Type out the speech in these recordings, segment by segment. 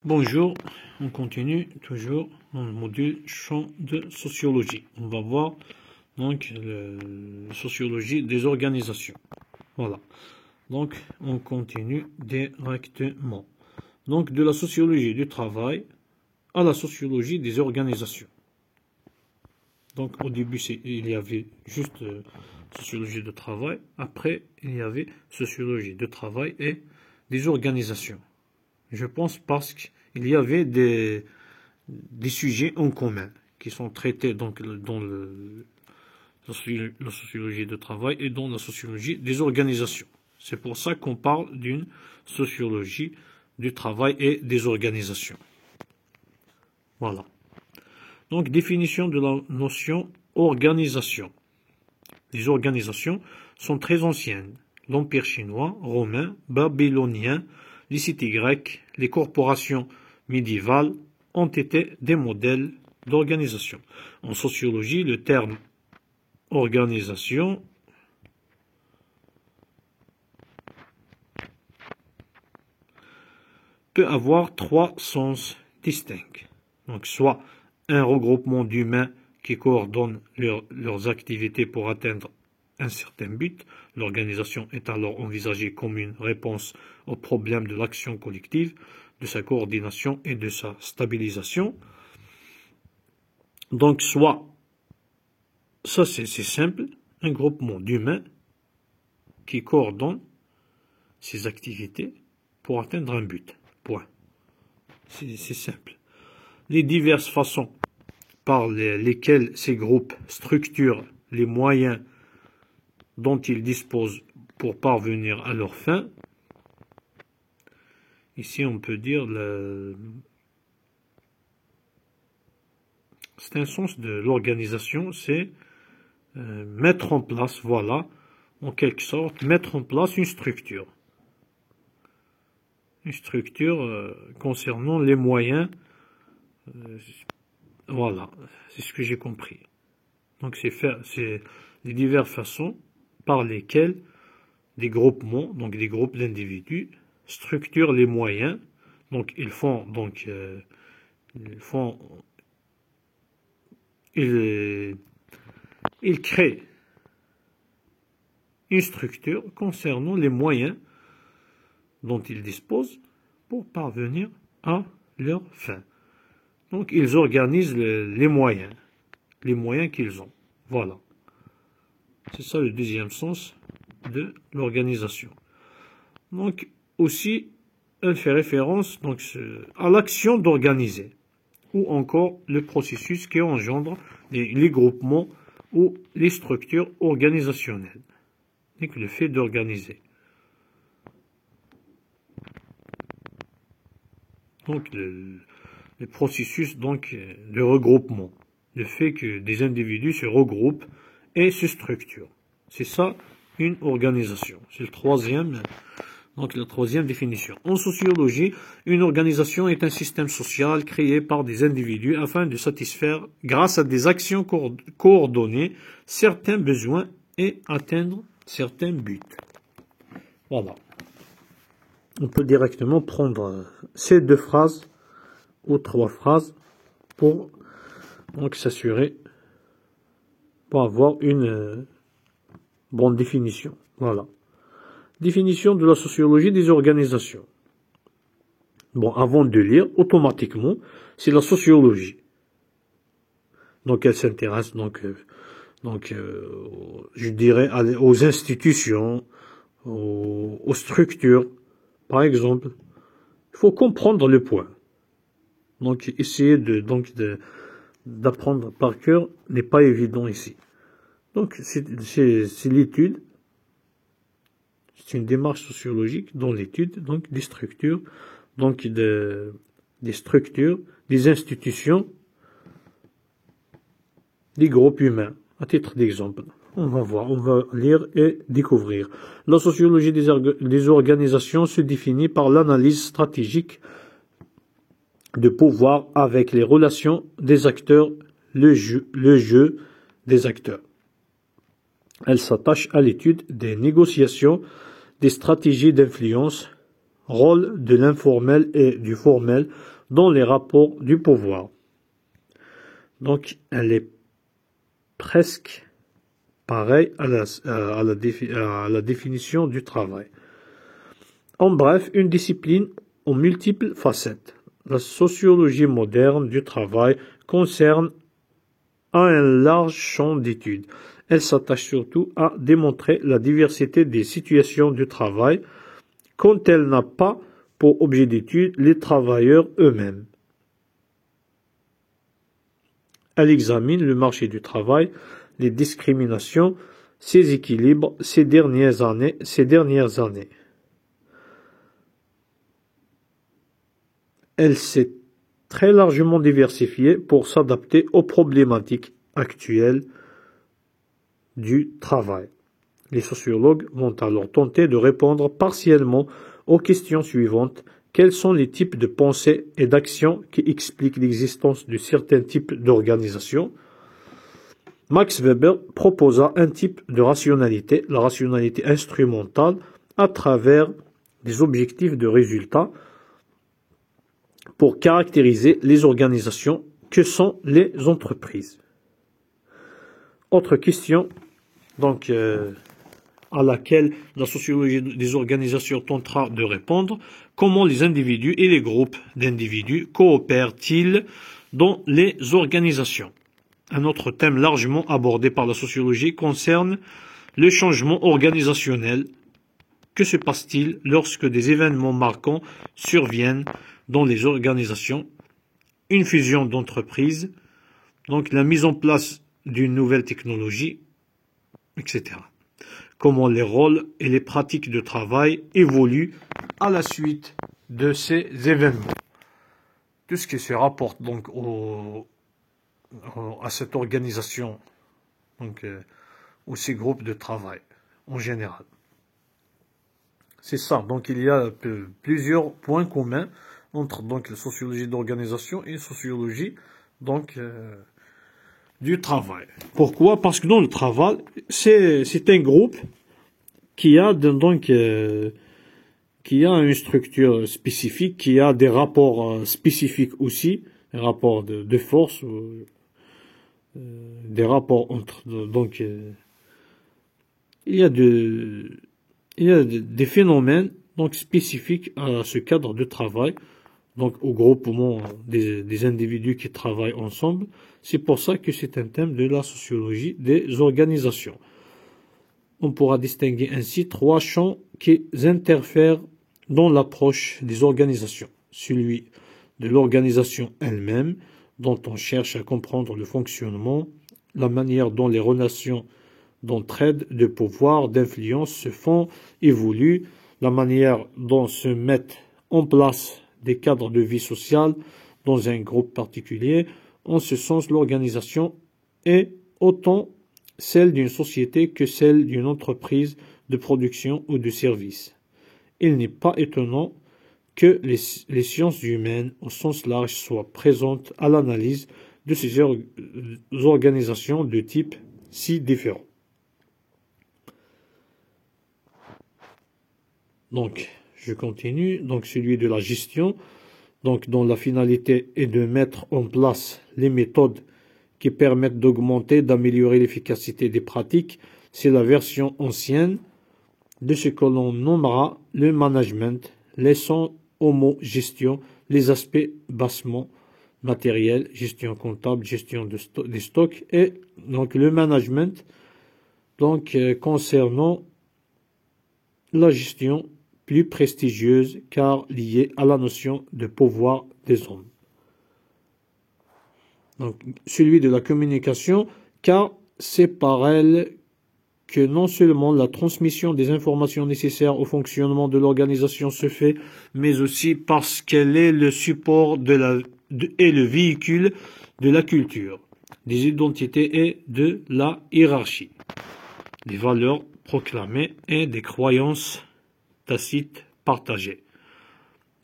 Bonjour, on continue toujours dans le module champ de sociologie. On va voir donc la sociologie des organisations. Voilà. Donc on continue directement. Donc de la sociologie du travail à la sociologie des organisations. Donc au début il y avait juste sociologie du travail. Après il y avait sociologie du travail et des organisations. Je pense parce qu'il y avait des sujets en commun qui sont traités donc dans la sociologie du travail et dans la sociologie des organisations. C'est pour ça qu'on parle d'une sociologie du travail et des organisations. Voilà. Donc, définition de la notion organisation. Les organisations sont très anciennes. L'Empire chinois, romain, babylonien, les cités grecques, les corporations médiévales ont été des modèles d'organisation. En sociologie, le terme organisation peut avoir trois sens distincts. Donc, soit un regroupement d'humains qui coordonnent leurs activités pour atteindre un certain but. L'organisation est alors envisagée comme une réponse au problème de l'action collective, de sa coordination et de sa stabilisation. Donc, soit, ça c'est simple, un groupement d'humains qui coordonnent ses activités pour atteindre un but. Point. C'est simple. Les diverses façons par lesquelles ces groupes structurent les moyens dont ils disposent pour parvenir à leur fin. Ici, on peut dire c'est un sens de l'organisation, c'est mettre en place, voilà, en quelque sorte, mettre en place une structure. Une structure concernant les moyens. Voilà, c'est ce que j'ai compris. Donc, c'est les diverses façons par lesquelles des groupements, donc des groupes d'individus, structurent les moyens. Donc, ils créent une structure concernant les moyens dont ils disposent pour parvenir à leur fin. Donc, ils organisent les moyens qu'ils ont. Voilà. C'est ça le deuxième sens de l'organisation. Donc, aussi, elle fait référence donc, à l'action d'organiser, ou encore le processus qui engendre les groupements ou les structures organisationnelles. Donc, le fait d'organiser. Donc, le processus donc, de regroupement. Le fait que des individus se regroupent et se structurent. C'est ça, une organisation. C'est la troisième définition. En sociologie, une organisation est un système social créé par des individus afin de satisfaire, grâce à des actions coordonnées, certains besoins et atteindre certains buts. Voilà. On peut directement prendre ces deux phrases ou trois phrases pour donc s'assurer, pour avoir une bonne définition. Voilà. Définition de la sociologie des organisations. Bon, avant de lire, automatiquement, c'est la sociologie. Donc, elle s'intéresse, je dirais, aux institutions, aux structures. Par exemple, il faut comprendre le point. Donc, essayer d'apprendre par cœur n'est pas évident ici. Donc, c'est l'étude. C'est une démarche sociologique dans l'étude, donc des structures, des institutions, des groupes humains. À titre d'exemple, on va lire et découvrir. La sociologie des organisations se définit par l'analyse stratégique de pouvoir avec les relations des acteurs, le jeu des acteurs. Elle s'attache à l'étude des négociations, des stratégies d'influence, rôle de l'informel et du formel dans les rapports du pouvoir. Donc, elle est presque pareille à la définition du travail. En bref, une discipline aux multiples facettes. La sociologie moderne du travail concerne un large champ d'études. Elle s'attache surtout à démontrer la diversité des situations du travail quand elle n'a pas pour objet d'étude les travailleurs eux-mêmes. Elle examine le marché du travail, les discriminations, ses équilibres ces dernières années. Elle s'est très largement diversifiée pour s'adapter aux problématiques actuelles du travail. Les sociologues vont alors tenter de répondre partiellement aux questions suivantes. Quels sont les types de pensées et d'actions qui expliquent l'existence de certains types d'organisations? Max Weber proposa un type de rationalité, la rationalité instrumentale, à travers des objectifs de résultats pour caractériser les organisations que sont les entreprises. Autre question, donc, à laquelle la sociologie des organisations tentera de répondre: comment les individus et les groupes d'individus coopèrent-ils dans les organisations? Un autre thème largement abordé par la sociologie concerne le changement organisationnel. Que se passe-t-il lorsque des événements marquants surviennent dans les organisations? Une fusion d'entreprises, donc la mise en place d'une nouvelle technologie, etc. Comment les rôles et les pratiques de travail évoluent à la suite de ces événements. Tout ce qui se rapporte donc à cette organisation, donc ou ces groupes de travail en général. C'est ça. Donc il y a plusieurs points communs entre donc la sociologie d'organisation et la sociologie donc du travail. Pourquoi? Parce que dans le travail, c'est un groupe qui a donc qui a une structure spécifique, qui a des rapports spécifiques aussi, des rapports de force, des rapports entre donc il y a des phénomènes donc spécifiques à ce cadre de travail, donc au groupement des individus qui travaillent ensemble. C'est pour ça que c'est un thème de la sociologie des organisations. On pourra distinguer ainsi trois champs qui interfèrent dans l'approche des organisations. Celui de l'organisation elle-même, dont on cherche à comprendre le fonctionnement, la manière dont les relations d'entraide, de pouvoir, d'influence se font, évoluent, la manière dont se mettent en place des cadres de vie sociale dans un groupe particulier. En ce sens, l'organisation est autant celle d'une société que celle d'une entreprise de production ou de service. Il n'est pas étonnant que les sciences humaines au sens large soient présentes à l'analyse de ces organisations de type si différents. Donc, je continue. Donc, celui de la gestion, donc dont la finalité est de mettre en place les méthodes qui permettent d'augmenter, d'améliorer l'efficacité des pratiques. C'est la version ancienne de ce que l'on nommera le management, laissant au mot gestion les aspects bassement matériels, gestion comptable, gestion des stocks, et donc le management, donc concernant la gestion plus prestigieuse car liée à la notion de pouvoir des hommes. Donc celui de la communication, car c'est par elle que non seulement la transmission des informations nécessaires au fonctionnement de l'organisation se fait, mais aussi parce qu'elle est le support et le véhicule de la culture, des identités et de la hiérarchie, des valeurs proclamées et des croyances tacites partagées.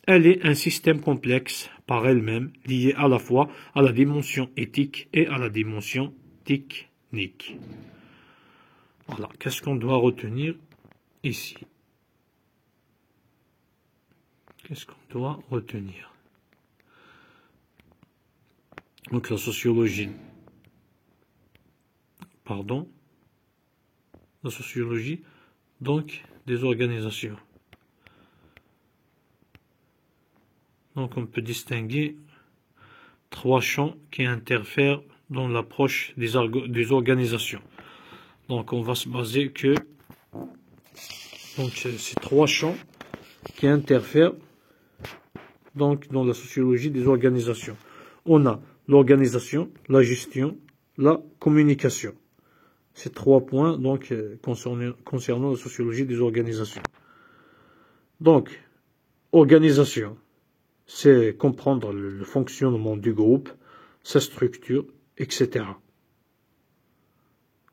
Elle est un système complexe par elle-même, lié à la fois à la dimension éthique et à la dimension technique. Voilà, qu'est-ce qu'on doit retenir ici? Qu'est-ce qu'on doit retenir? Donc la sociologie, donc des organisations. Donc on peut distinguer trois champs qui interfèrent dans l'approche des organisations. Donc on va se baser que donc ces trois champs qui interfèrent donc dans la sociologie des organisations. On a l'organisation, la gestion, la communication. Ces trois points donc concernant la sociologie des organisations. Donc organisation, c'est comprendre le fonctionnement du groupe, sa structure, etc.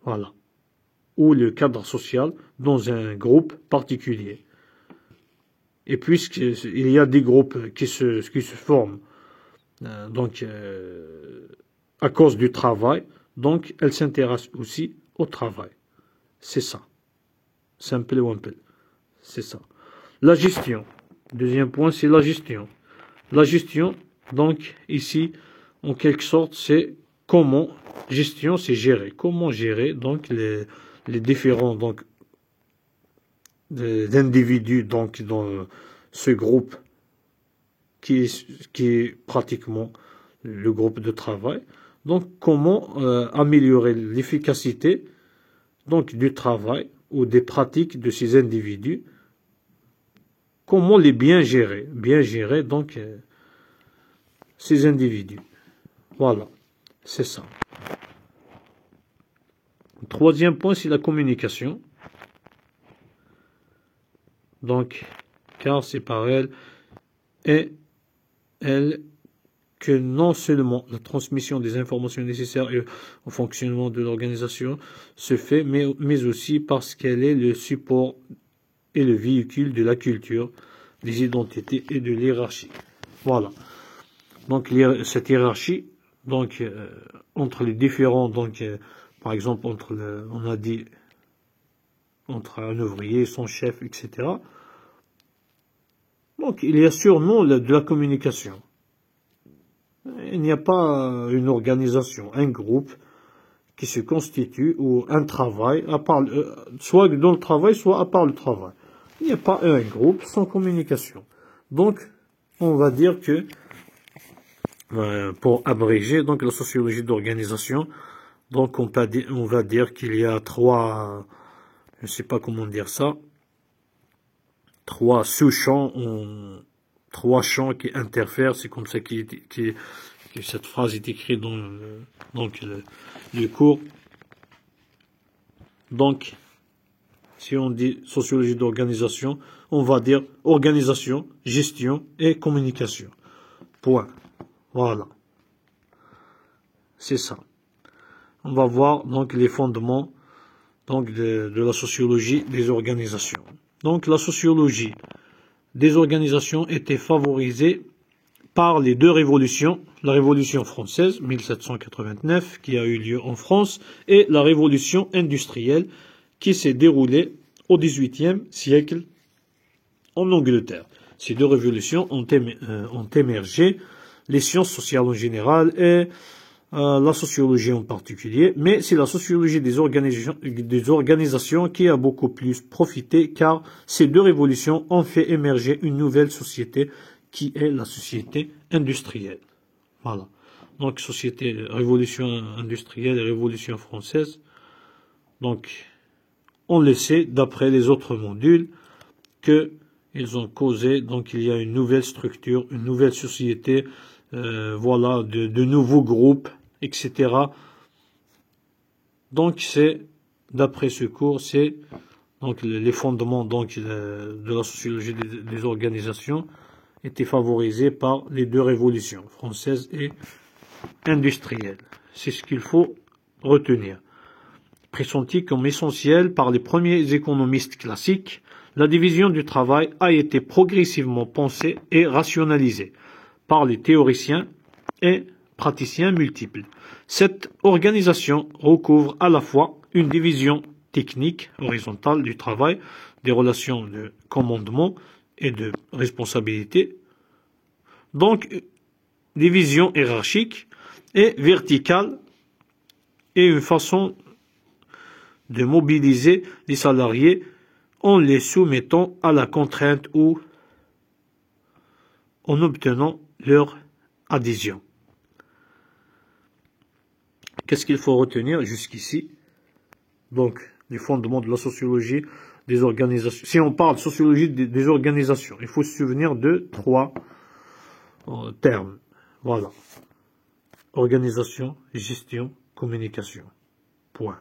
Voilà. Ou le cadre social dans un groupe particulier. Et puisqu'il y a des groupes qui se forment à cause du travail, donc elles s'intéressent aussi au travail. C'est ça. Simple ou simple. C'est ça. La gestion. Deuxième point, c'est la gestion. La gestion, donc ici, en quelque sorte, c'est comment, gestion, c'est gérer. Comment gérer donc les différents d'individus donc dans ce groupe qui est pratiquement le groupe de travail. Donc comment améliorer l'efficacité donc du travail ou des pratiques de ces individus. Comment les bien gérer donc ces individus. Voilà, c'est ça. Le troisième point, c'est la communication. Donc, car c'est par elle et elle que non seulement la transmission des informations nécessaires au fonctionnement de l'organisation se fait, mais aussi parce qu'elle est le support et le véhicule de la culture, des identités et de l'hiérarchie. Voilà. Donc cette hiérarchie, donc entre les différents, donc par exemple on a dit entre un ouvrier, son chef, etc. Donc il y a sûrement de la communication. Il n'y a pas une organisation, un groupe qui se constitue ou un travail, soit dans le travail, soit à part le travail. Il n'y a pas un groupe sans communication. Donc, on va dire que, pour abréger donc la sociologie d'organisation, donc on va dire qu'il y a trois, je ne sais pas comment dire ça, trois sous-champs, trois champs qui interfèrent. C'est comme ça que cette phrase est écrite dans le cours. Donc, si on dit sociologie d'organisation, on va dire organisation, gestion et communication. Point. Voilà. C'est ça. On va voir donc les fondements donc de la sociologie des organisations. Donc la sociologie des organisations était favorisée par les deux révolutions, la Révolution française, 1789, qui a eu lieu en France, et la Révolution industrielle, qui s'est déroulée au XVIIIe siècle en Angleterre. Ces deux révolutions ont émergé, les sciences sociales en général et la sociologie en particulier, mais c'est la sociologie des organisations qui a beaucoup plus profité, car ces deux révolutions ont fait émerger une nouvelle société qui est la société industrielle. Voilà. Donc, révolution industrielle et révolution française. Donc, on le sait, d'après les autres modules, qu'ils ont causé, donc il y a une nouvelle structure, une nouvelle société, voilà, de nouveaux groupes, etc. Donc, d'après ce cours, c'est donc les fondements donc de la sociologie des organisations étaient favorisés par les deux révolutions, française et industrielle. C'est ce qu'il faut retenir. Pressenti comme essentiel par les premiers économistes classiques, la division du travail a été progressivement pensée et rationalisée par les théoriciens et praticiens multiples. Cette organisation recouvre à la fois une division technique horizontale du travail, des relations de commandement et de responsabilité. Donc, division hiérarchique et verticale est une façon de mobiliser les salariés en les soumettant à la contrainte ou en obtenant leur adhésion. Qu'est-ce qu'il faut retenir jusqu'ici? Donc, les fondements de la sociologie des organisations. Si on parle de sociologie des organisations, il faut se souvenir de 3 termes. Voilà. Organisation, gestion, communication. Point.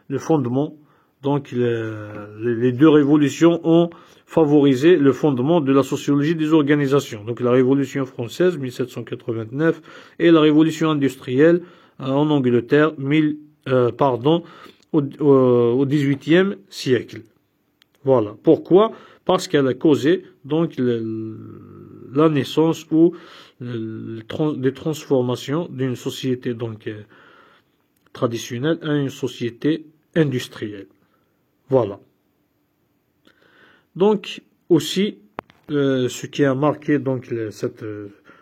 Le fondement, donc les 2 révolutions ont favorisé le fondement de la sociologie des organisations. Donc la Révolution française, 1789, et la Révolution industrielle en Angleterre, au XVIIIe siècle. Voilà. Pourquoi? Parce qu'elle a causé donc la naissance ou des transformations d'une société donc traditionnelle à une société industrielle. Voilà. Donc aussi ce qui a marqué donc cette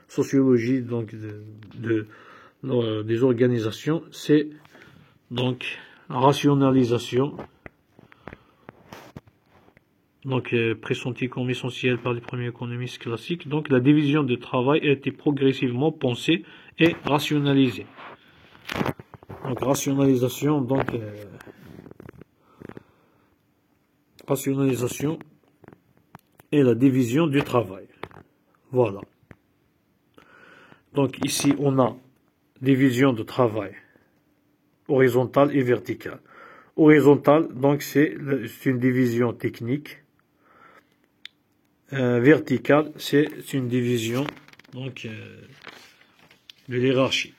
sociologie donc des organisations, c'est donc la rationalisation, donc pressentie comme essentielle par les premiers économistes classiques. Donc la division du travail a été progressivement pensée et rationalisée. Donc rationalisation, donc rationalisation et la division du travail. Voilà. Donc ici on a division de travail horizontale et verticale. Horizontale, donc c'est une division technique. Verticale, c'est une division donc de l'hiérarchie.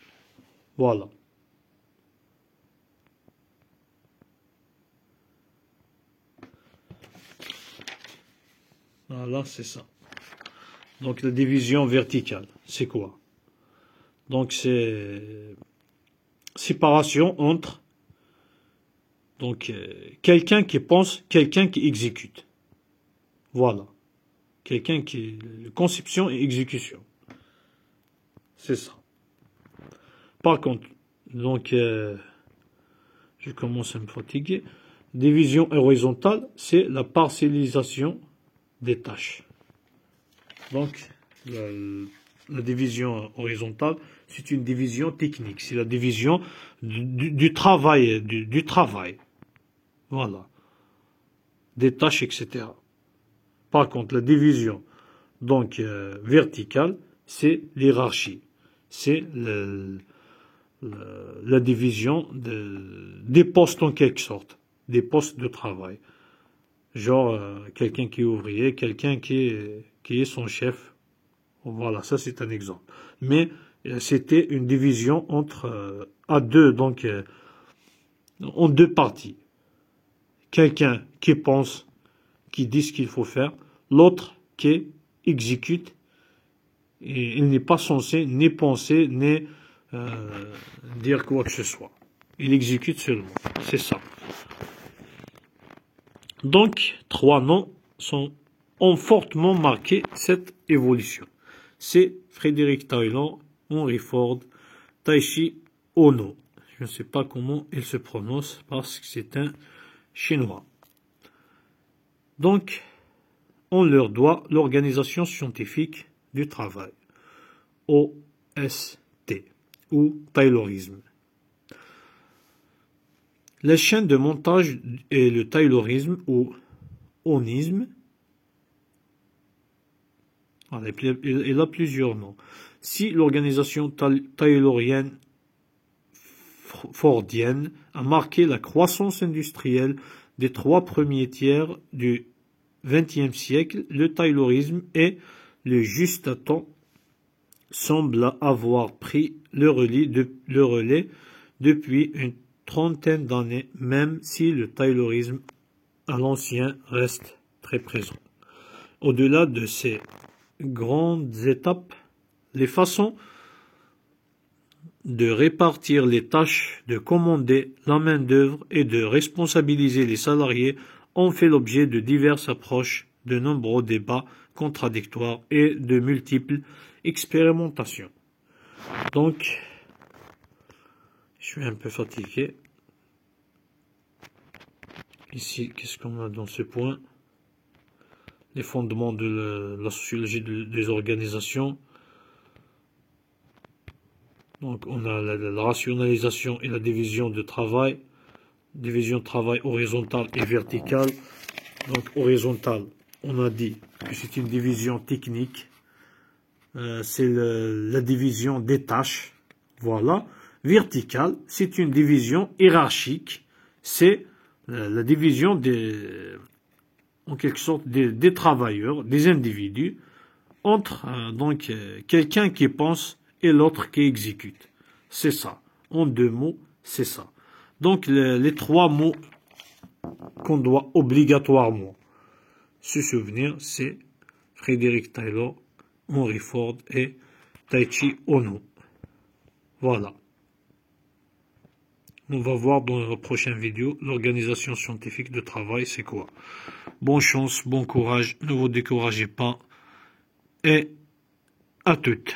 Voilà. Voilà, c'est ça. Donc la division verticale, c'est quoi? Donc c'est séparation entre donc quelqu'un qui pense, quelqu'un qui exécute. Voilà. Quelqu'un qui conception et exécution. C'est ça. Par contre, donc je commence à me fatiguer. Division horizontale, c'est la parcellisation des tâches. Donc la division horizontale, c'est une division technique, c'est la division du travail, du travail. Voilà. Des tâches, etc. Par contre, la division donc verticale, c'est l'hiérarchie. C'est la division des postes en quelque sorte, des postes de travail. Genre quelqu'un qui est ouvrier, quelqu'un qui est son chef. Voilà, ça c'est un exemple. Mais c'était une division entre à deux, donc en 2 parties. Quelqu'un qui pense, qui dit ce qu'il faut faire, l'autre qui exécute, et il n'est pas censé ni penser, ni dire quoi que ce soit. Il exécute seulement. C'est ça. Donc, 3 noms ont fortement marqué cette évolution. C'est Frédéric Taylor, Henry Ford, Taishi Ohno. Je ne sais pas comment il se prononce parce que c'est un Chinois. Donc, on leur doit l'Organisation scientifique du travail, OST, ou Taylorisme. Les chaînes de montage et le Taylorisme ou onisme, il a plusieurs noms. Si l'organisation taylorienne fordienne a marqué la croissance industrielle des 3 premiers tiers du XXe siècle, le taylorisme et le juste à temps semblent avoir pris le relais depuis une trentaine d'années, même si le taylorisme à l'ancien reste très présent. Au-delà de ces grandes étapes, les façons de répartir les tâches, de commander la main-d'œuvre et de responsabiliser les salariés ont fait l'objet de diverses approches de nombreux débats contradictoires et de multiples expérimentations. Donc, je suis un peu fatigué. Ici, qu'est-ce qu'on a dans ce point? Les fondements de la sociologie des organisations. Donc, on a la rationalisation et la division de travail. Division de travail horizontale et verticale. Donc, horizontale, on a dit que c'est une division technique. C'est la division des tâches. Voilà. Verticale, c'est une division hiérarchique. C'est la division en quelque sorte des travailleurs, des individus, entre quelqu'un qui pense et l'autre qui exécute. C'est ça. En deux mots, c'est ça. Donc les trois mots qu'on doit obligatoirement se souvenir, c'est Frédéric Taylor, Henry Ford et Taiichi Ohno. Voilà. On va voir dans la prochaine vidéo l'organisation scientifique de travail, c'est quoi. Bonne chance, bon courage, ne vous découragez pas et à toutes.